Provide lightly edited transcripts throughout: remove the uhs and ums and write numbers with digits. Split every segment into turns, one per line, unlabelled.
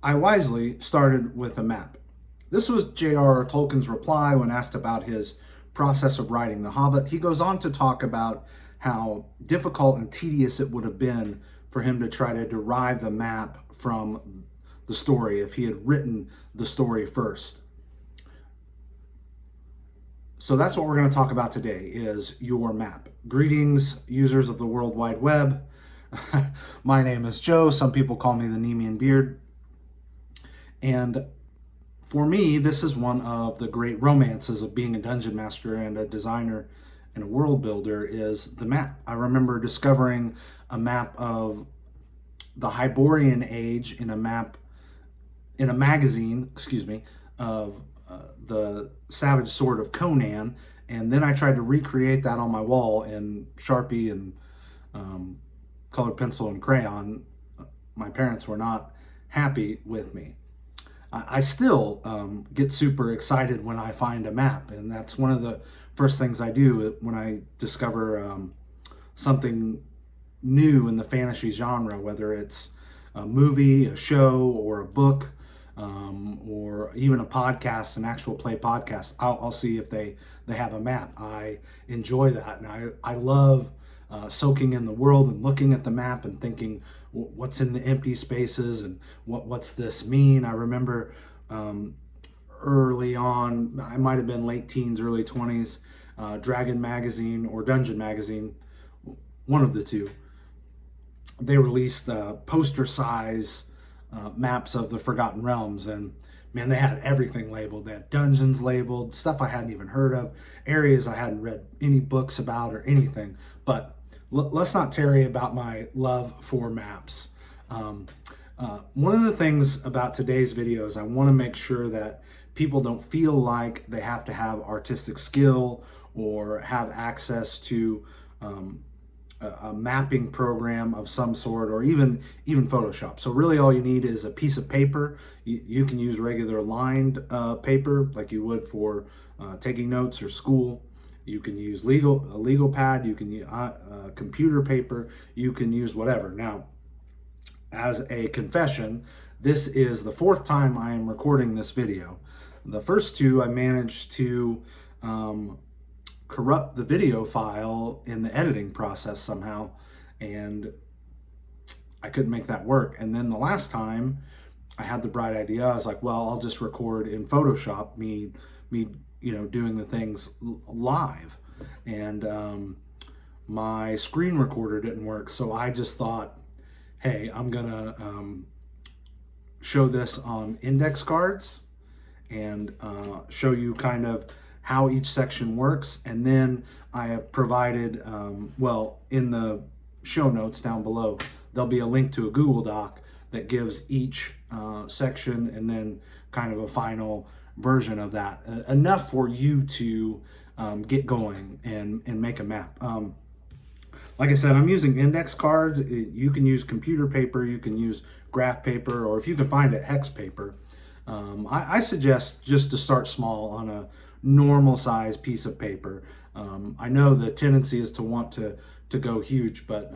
I wisely started with a map. This was J.R.R. Tolkien's reply when asked about his process of writing The Hobbit. He goes on to talk about how difficult and tedious it would have been for him to try to derive the map from the story if he had written the story first. So that's what we're going to talk about today, is your map. Greetings, users of the World Wide Web. My name is Joe. Some people call me the Nemean Beard. And for me, this is one of the great romances of being a dungeon master and a designer and a world builder, is the map. I remember discovering a map of the Hyborian Age in a magazine, of the Savage Sword of Conan, and then I tried to recreate that on my wall in Sharpie and colored pencil and crayon. My parents were not happy with me. I still get super excited when I find a map, and that's one of the first things I do when I discover something new in the fantasy genre, whether it's a movie, a show, or a book, or even a podcast, an actual play podcast. I'll see if they have a map. I enjoy that, and I love soaking in the world and looking at the map and thinking, what's in the empty spaces and what's this mean? I remember early on, I might have been late teens, early 20s, Dragon Magazine or Dungeon Magazine, one of the two, they released poster size maps of the Forgotten Realms, and man, they had everything labeled. They had dungeons labeled, stuff I hadn't even heard of, areas I hadn't read any books about or anything. But let's not tarry about my love for maps. One of the things about today's video is I want to make sure that people don't feel like they have to have artistic skill or have access to a mapping program of some sort, or even Photoshop. So really all you need is a piece of paper. You can use regular lined paper like you would for taking notes or school. You can use a legal pad, you can use computer paper, you can use whatever. Now, as a confession, this is the fourth time I am recording this video. The first two I managed to corrupt the video file in the editing process somehow, and I couldn't make that work. And then the last time I had the bright idea, I was like, well, I'll just record in Photoshop me doing the things live, and my screen recorder didn't work. So I just thought, hey, I'm gonna show this on index cards and show you kind of how each section works. And then I have provided, well, in the show notes down below, there'll be a link to a Google Doc that gives each section and then kind of a final version of that, enough for you to get going and make a map. Like I said, I'm using index cards. You can use computer paper, you can use graph paper, or if you can find it, hex paper. I suggest just to start small on a normal size piece of paper. I know the tendency is to want to go huge, but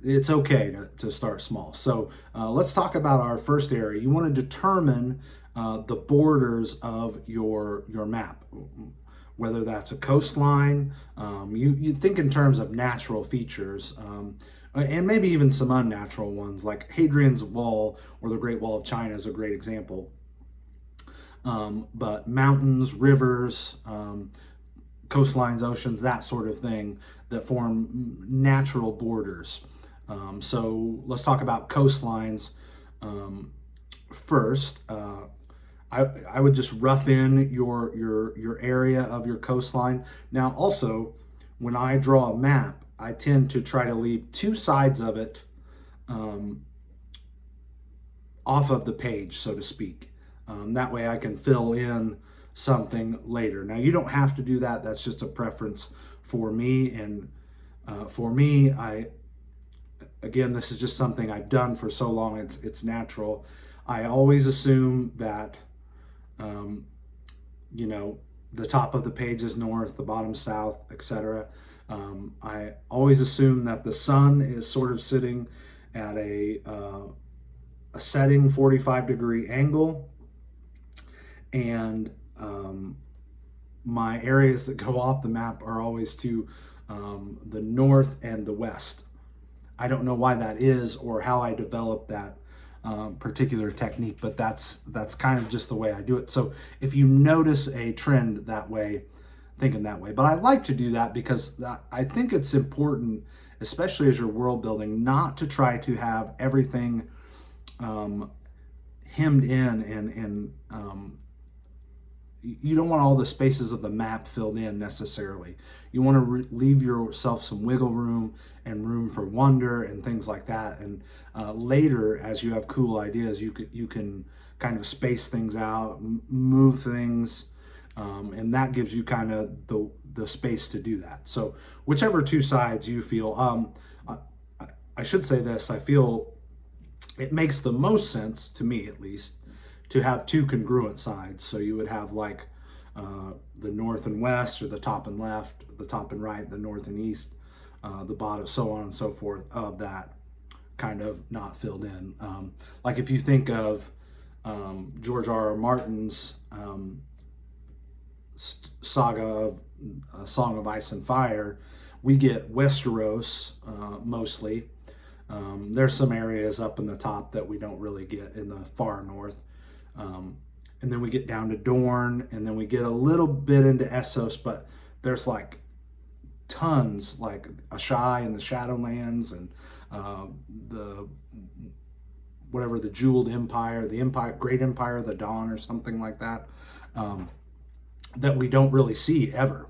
it's okay to start small. So let's talk about our first area. You want to determine the borders of your map, whether that's a coastline. You think in terms of natural features, and maybe even some unnatural ones, like Hadrian's Wall or the Great Wall of China is a great example. But mountains, rivers, coastlines, oceans, that sort of thing that form natural borders. So let's talk about coastlines first. I would just rough in your area of your coastline. Now also, when I draw a map, I tend to try to leave two sides of it off of the page, so to speak. That way I can fill in something later. Now you don't have to do that. That's just a preference for me. And for me, again, this is just something I've done for so long. It's natural. I always assume that you know, the top of the page is north, the bottom south, etc. I always assume that the sun is sort of sitting at a setting 45-degree angle, and my areas that go off the map are always to the north and the west. I don't know why that is or how I developed that particular technique, but that's kind of just the way I do it. So if you notice a trend that way, thinking that way. But I like to do that because I think it's important, especially as you're world building, not to try to have everything hemmed in, and you don't want all the spaces of the map filled in necessarily. You want to leave yourself some wiggle room and room for wonder and things like that. And later, as you have cool ideas, you can kind of space things out, move things, and that gives you kind of the space to do that. So whichever two sides you feel, I should say this, I feel it makes the most sense, to me at least, to have two congruent sides. So you would have like the north and west, or the top and left, the top and right, the north and east, the bottom, so on and so forth, of that kind of not filled in. Like if you think of George R.R. Martin's saga of Song of Ice and Fire, we get Westeros mostly. There's some areas up in the top that we don't really get in the far north. And then we get down to Dorne, and then we get a little bit into Essos, but there's like tons, like Ashai and the Shadowlands, and the whatever, the Jeweled Empire, the Empire, Great Empire of the Dawn, or something like that, that we don't really see ever,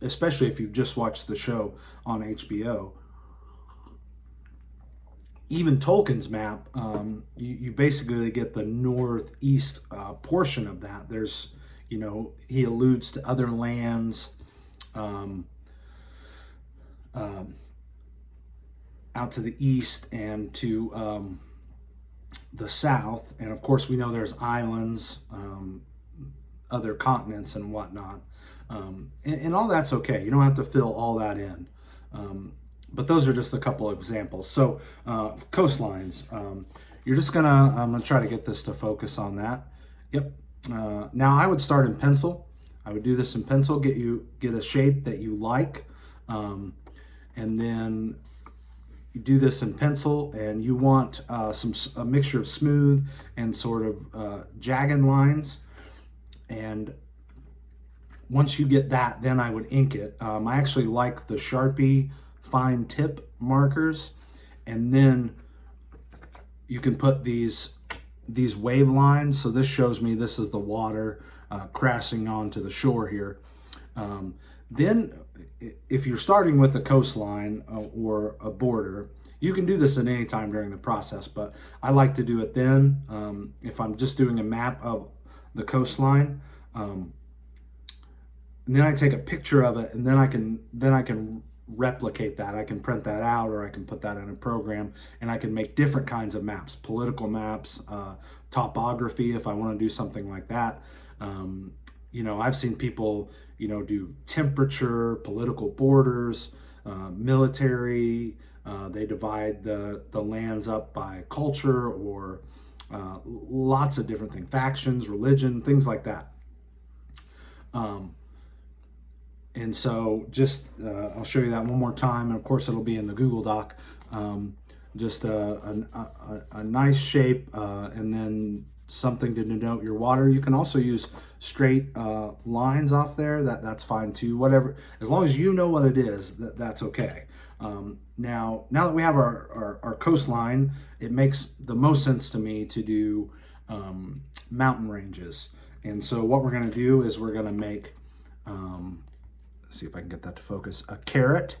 especially if you've just watched the show on HBO. Even Tolkien's map, you basically get the northeast portion of that. There's, he alludes to other lands out to the east and to the south. And of course, we know there's islands, other continents and whatnot. And all that's okay. You don't have to fill all that in. But those are just a couple of examples. So coastlines, you're just I'm gonna try to get this to focus on that. Yep. Now I would start in pencil. I would do this in pencil, get a shape that you like. And then you do this in pencil, and you want a mixture of smooth and sort of jagged lines. And once you get that, then I would ink it. I actually like the Sharpie fine tip markers, and then you can put these wave lines. So this shows me this is the water crashing onto the shore here. Then if you're starting with a coastline or a border, you can do this at any time during the process, but I like to do it then. If I'm just doing a map of the coastline, and then I take a picture of it, and then I can replicate that. I can print that out, or I can put that in a program, and I can make different kinds of maps, political maps, topography, if I want to do something like that. I've seen people, do temperature, political borders, military. They divide the lands up by culture, or lots of different things, factions, religion, things like that. And so just, I'll show you that one more time. And of course it'll be in the Google Doc. Just a nice shape, and then something to denote your water. You can also use straight lines off there. That's fine too. Whatever, as long as you know what it is, that's okay. Now that we have our coastline, it makes the most sense to me to do mountain ranges. And so what we're going to do is we're going to make, see if I can get that to focus, a caret,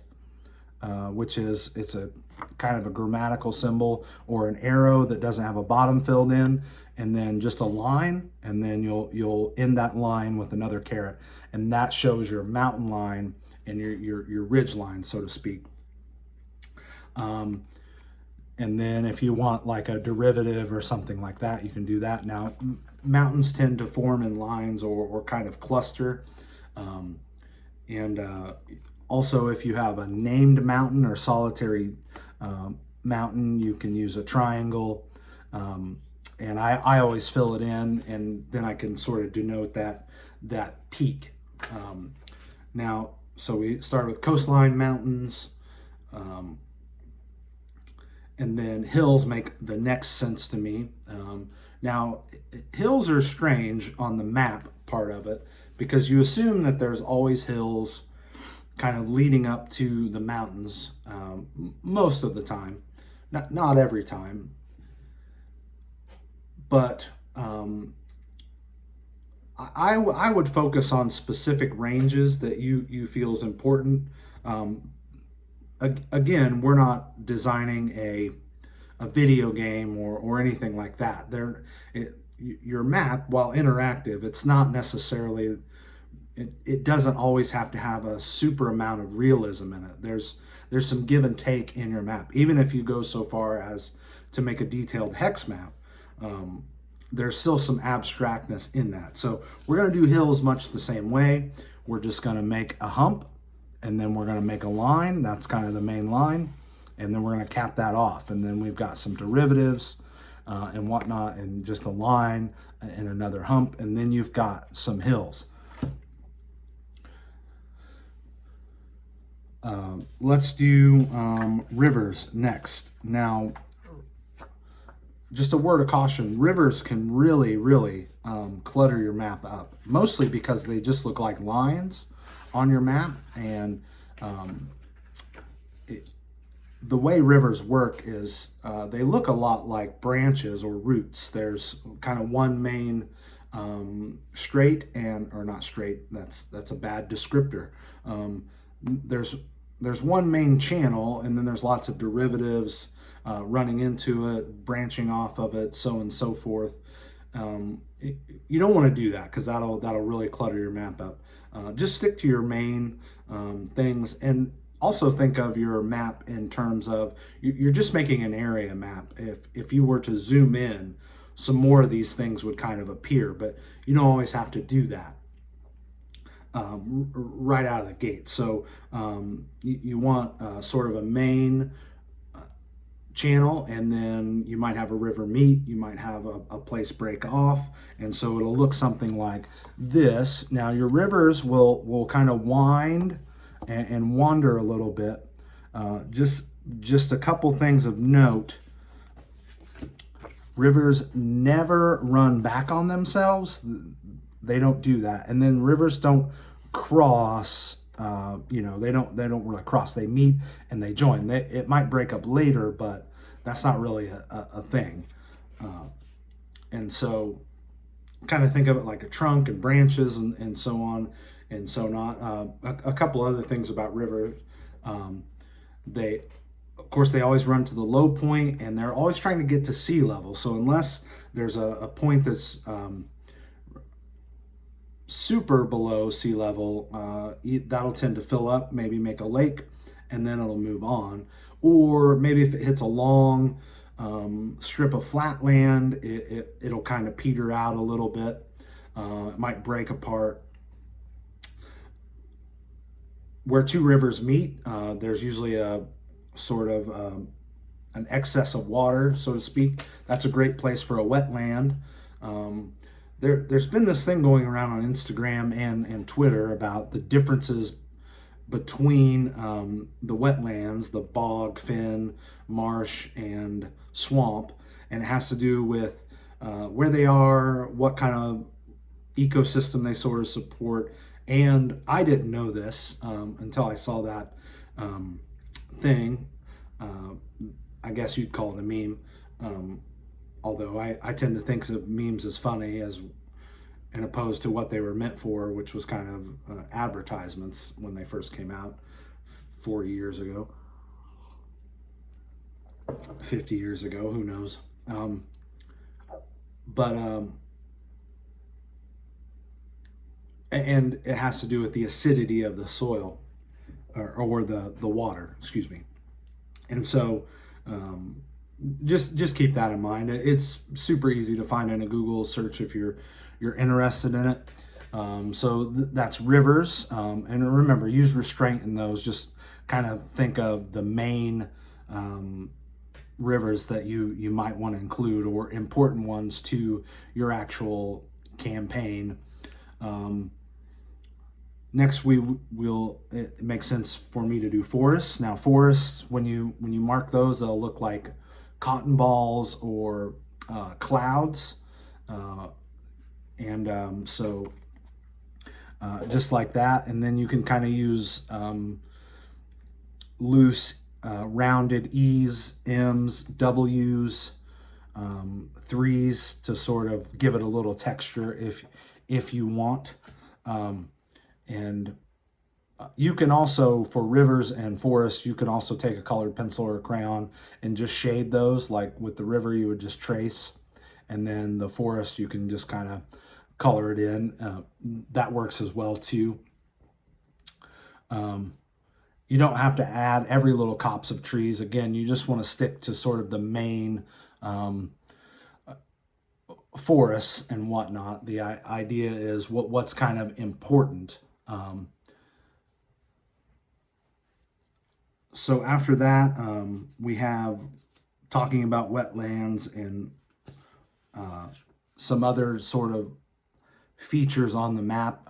which is, it's a kind of a grammatical symbol, or an arrow that doesn't have a bottom filled in, and then just a line, and then you'll end that line with another caret, and that shows your mountain line and your ridge line, so to speak. And then if you want like a derivative or something like that, you can do that. Now, mountains tend to form in lines or kind of cluster. Um, and Also, if you have a named mountain or solitary mountain, you can use a triangle. Um, and I always fill it in, and then I can sort of denote that peak. Um, Now, so we start with coastline, mountains, um, and then hills make the next sense to me. Now, hills are strange on the map part of it because you assume that there's always hills kind of leading up to the mountains most of the time, not every time, but I would focus on specific ranges that you feel is important. Um, Again, we're not designing a video game or anything like that. Your map, while interactive, it's not necessarily, it doesn't always have to have a super amount of realism in it. There's some give and take in your map. Even if you go so far as to make a detailed hex map, there's still some abstractness in that. So we're going to do hills much the same way. We're just going to make a hump, and then we're going to make a line. That's kind of the main line. And then we're going to cap that off. And then we've got some derivatives and whatnot, and just a line and another hump. And then you've got some hills. Let's do rivers next. Now, just a word of caution, rivers can really clutter your map up, mostly because they just look like lines on your map. And the way rivers work is they look a lot like branches or roots. There's kind of one main straight, or not straight, that's a bad descriptor. There's one main channel, and then there's lots of derivatives running into it, branching off of it, so on and so forth. You don't want to do that because that'll really clutter your map up. Just stick to your main things, and also think of your map in terms of you're just making an area map. If you were to zoom in, some more of these things would kind of appear, but you don't always have to do that right out of the gate. So you want sort of a main channel, and then you might have a river meet, you might have a place break off, and so it'll look something like this. Now your rivers will kind of wind and wander a little bit. Just a couple things of note. Rivers never run back on themselves. They don't do that. And then rivers don't cross. They don't really cross. They meet and they join. It might break up later, but that's not really a thing. And so, kind of think of it like a trunk and branches and so on and so not. A couple other things about rivers. Of course, they always run to the low point, and they're always trying to get to sea level. So unless there's a point that's super below sea level, that'll tend to fill up, maybe make a lake, and then it'll move on. Or maybe if it hits a long strip of flat land, it'll kind of peter out a little bit. It might break apart. Where two rivers meet, there's usually a sort of an excess of water, so to speak. That's a great place for a wetland. There's been this thing going around on Instagram and Twitter about the differences between the wetlands, the bog, fen, marsh, and swamp, and it has to do with where they are, what kind of ecosystem they sort of support. And I didn't know this until I saw that thing. I guess you'd call it a meme. Although I tend to think of memes as funny and opposed to what they were meant for, which was kind of advertisements when they first came out 40 years ago, 50 years ago, who knows. And it has to do with the acidity of the soil or the water, excuse me. And so just keep that in mind. It's super easy to find in a Google search if you're interested in it. So that's rivers, and remember, use restraint in those. Just kind of think of the main rivers that you might want to include, or important ones to your actual campaign. Next, it makes sense for me to do forests. Now, forests, when you mark those, they'll look like cotton balls or clouds, and so just like that. And then you can kind of use loose rounded E's, M's, W's, threes to sort of give it a little texture if you want. And you can also, for rivers and forests, you can also take a colored pencil or a crayon and just shade those. Like with the river, you would just trace, and then the forest, you can just kind of color it in. That works as well too. You don't have to add every little copse of trees. Again, you just want to stick to sort of the main forests and whatnot. The idea is what's kind of important. So after that, we have talking about wetlands and some other sort of features on the map.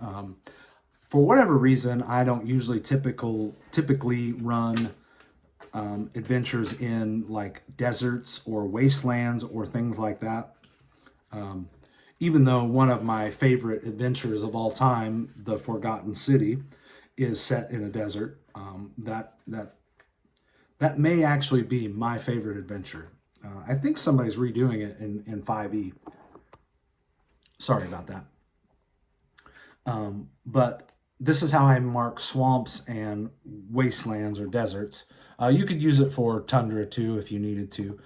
For whatever reason, I don't usually typically run adventures in like deserts or wastelands or things like that. Even though one of my favorite adventures of all time, The Forgotten City, is set in a desert, that may actually be my favorite adventure. I think somebody's redoing it in 5e. Sorry about that. But this is how I mark swamps and wastelands or deserts. You could use it for tundra too if you needed to.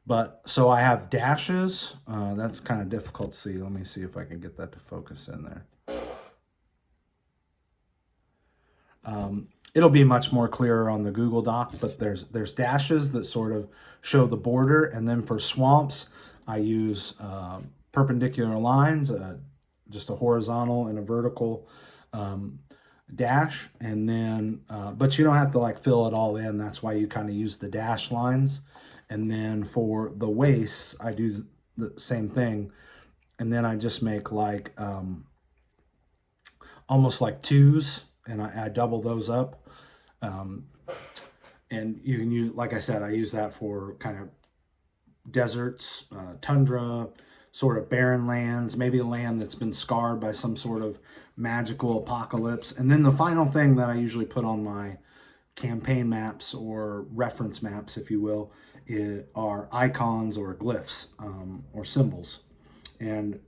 But so I have dashes. That's kind of difficult to see. Let me see if I can get that to focus in there. It'll be much more clearer on the Google Doc, but there's dashes that sort of show the border. And then for swamps, I use perpendicular lines, just a horizontal and a vertical dash. And then, but you don't have to like fill it all in. That's why you kind of use the dash lines. And then for the wastes, I do the same thing. And then I just make like almost like twos, and I double those up. And you can use, like I said, I use that for kind of deserts, tundra, sort of barren lands, maybe a land that's been scarred by some sort of magical apocalypse. And then the final thing that I usually put on my campaign maps or reference maps, if you will, are icons or glyphs or symbols. And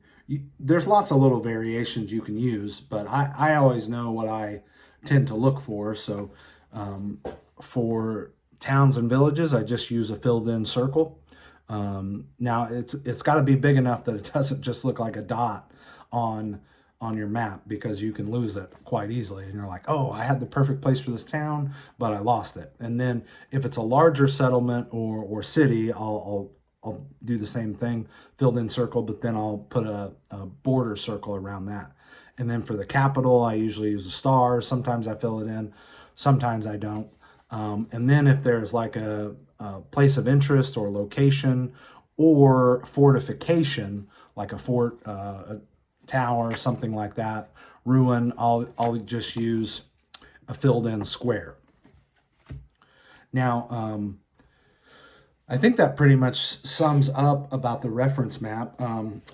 there's lots of little variations you can use, but I always know what I tend to look for. So for towns and villages, I just use a filled in circle. Now it's got to be big enough that it doesn't just look like a dot on your map, because you can lose it quite easily. And you're like, oh, I had the perfect place for this town, but I lost it. And then if it's a larger settlement or city, I'll do the same thing, filled in circle, but then I'll put a border circle around that. And then for the capital, I usually use a star. Sometimes I fill it in, sometimes I don't. And then if there's like a place of interest or location or fortification, like a fort, a tower, something like that, ruin, I'll just use a filled in square. Now, I think that pretty much sums up about the reference map.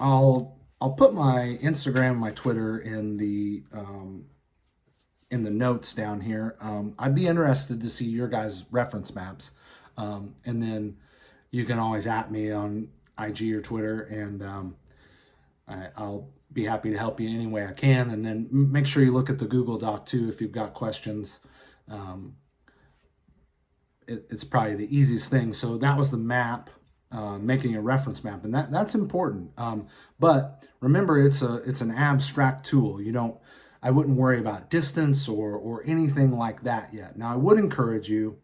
I'll put my Instagram, my Twitter in the notes down here. I'd be interested to see your guys' reference maps. And then you can always at me on IG or Twitter, and I'll be happy to help you any way I can. And then make sure you look at the Google Doc too if you've got questions. It's probably the easiest thing. So that was the map, making a reference map, and that's important. But remember, it's an abstract tool. I wouldn't worry about distance or anything like that yet. Now, I would encourage you,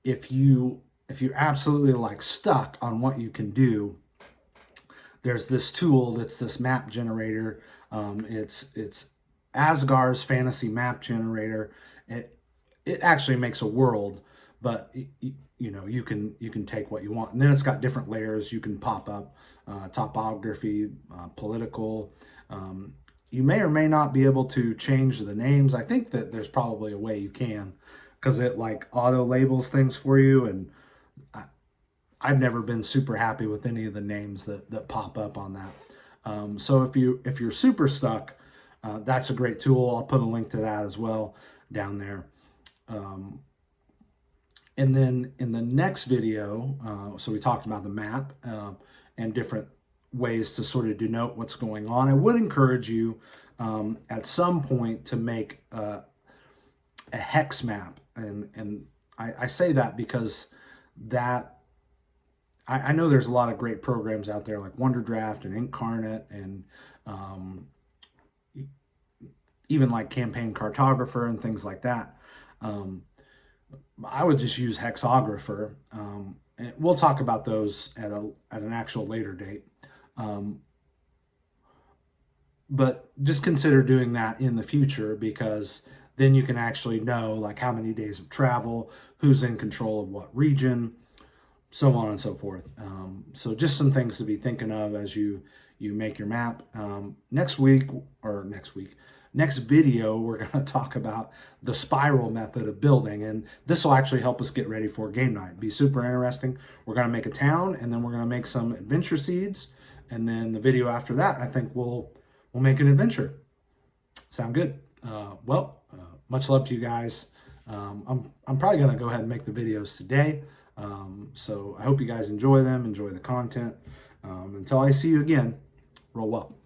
if if you're absolutely like stuck on what you can do, there's this tool that's this map generator. It's Asgar's fantasy map generator. It actually makes a world, but you know, you can take what you want, and then it's got different layers you can pop up, topography, political. You may or may not be able to change the names. I think that there's probably a way you can, because it like auto labels things for you, and I've never been super happy with any of the names that pop up on that. So if you're super stuck, that's a great tool. I'll put a link to that as well down there. And then in the next video, so we talked about the map and different ways to sort of denote what's going on. I would encourage you at some point to make a hex map. And I say that because that I know there's a lot of great programs out there like WonderDraft and Incarnate and even like Campaign Cartographer and things like that. I would just use Hexographer. And we'll talk about those at an actual later date. But just consider doing that in the future, because then you can actually know like how many days of travel, who's in control of what region, so on and so forth. So just some things to be thinking of as you make your map. Next video, we're going to talk about the spiral method of building, and this will actually help us get ready for game night. Be super interesting. We're going to make a town, and then we're going to make some adventure seeds, and then the video after that, I think we'll make an adventure. Sound good? Much love to you guys. I'm probably going to go ahead and make the videos today. So I hope you guys enjoy them, enjoy the content. Until I see you again, roll well.